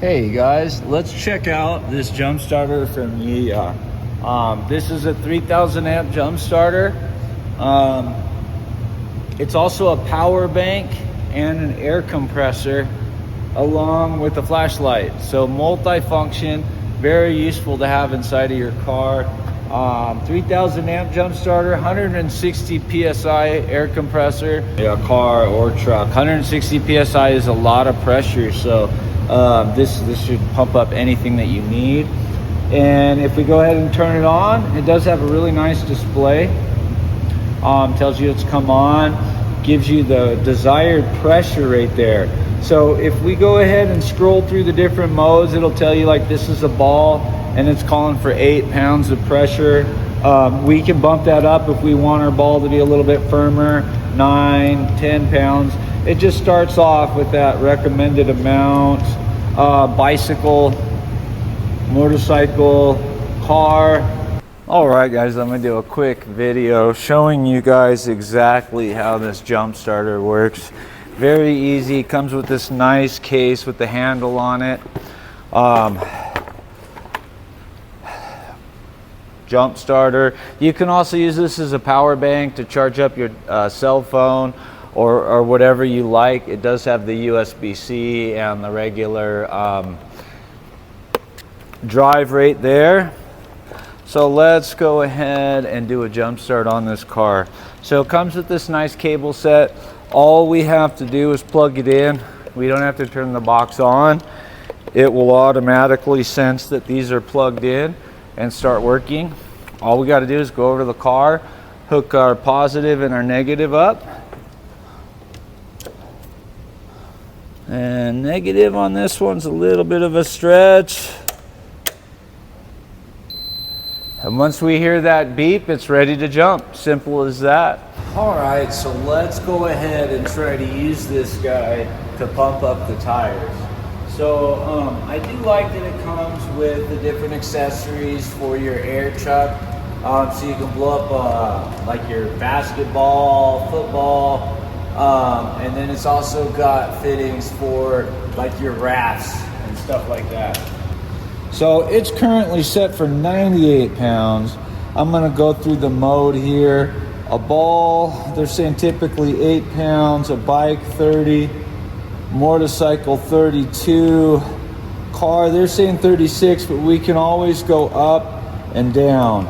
Hey guys, let's check out this jump starter from YIYYYA. This is a 3000 amp jump starter. It's also a power bank and an air compressor along with a flashlight. So multi-function, very useful to have inside of your car. 3000 amp jump starter, 160 psi air compressor. A car or truck, 160 psi is a lot of pressure, so this should pump up anything that you need. And if we go ahead and turn it on, it does have a really nice display. Tells you it's come on, gives you the desired pressure right there. So if we go ahead and scroll through the different modes, it'll tell you like this is a ball and it's calling for 8 pounds of pressure. We can bump that up if we want our ball to be a little bit firmer, 9, 10 pounds. It just starts off with that recommended amount. Bicycle, motorcycle, car. All right guys, I'm gonna do a quick video showing you guys exactly how this jump starter works. Very easy, comes with this nice case with the handle on it. Jump starter. You can also use this as a power bank to charge up your cell phone or whatever you like. It does have the USB-C and the regular drive right there. So let's go ahead and do a jump start on this car. So it comes with this nice cable set. All we have to do is plug it in. We don't have to turn the box on. It will automatically sense that these are plugged in and start working. All we got to do is go over to the car, hook our positive and our negative up. And negative on this one's a little bit of a stretch. And once we hear that beep, it's ready to jump. Simple as that. All right, so let's go ahead and try to use this guy to pump up the tires. So I do like that it comes with the different accessories for your air chuck. So you can blow up like your basketball, football, and then it's also got fittings for like your rafts and stuff like that. So it's currently set for 98 pounds. I'm gonna go through the mode here. A ball, they're saying typically 8 pounds, a bike 30, motorcycle 32, car, they're saying 36, but we can always go up and down.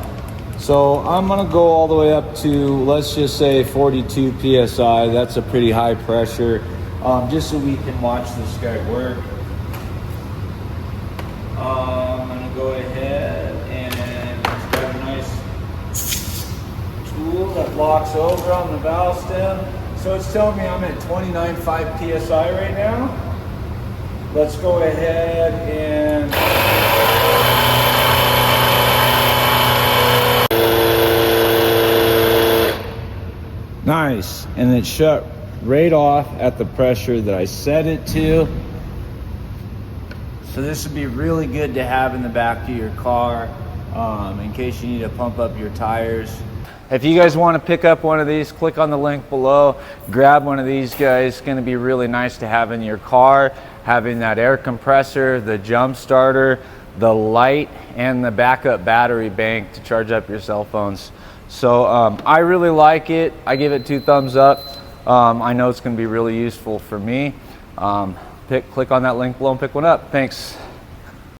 So I'm gonna go all the way up to, let's just say 42 PSI. That's a pretty high pressure, just so we can watch this guy work. I'm gonna go ahead and it's got a nice tool that locks over on the valve stem. So it's telling me I'm at 29.5 PSI right now. Let's go ahead and nice, and it shut right off at the pressure that I set it to. So this would be really good to have in the back of your car in case you need to pump up your tires. If you guys want to pick up one of these, click on the link below, grab one of these guys. It's going to be really nice to have in your car, having that air compressor, the jump starter, the light, and the backup battery bank to charge up your cell phones. So I really like it. I give it 2 thumbs up. I know it's going to be really useful for me. Click on that link below and pick one up. Thanks.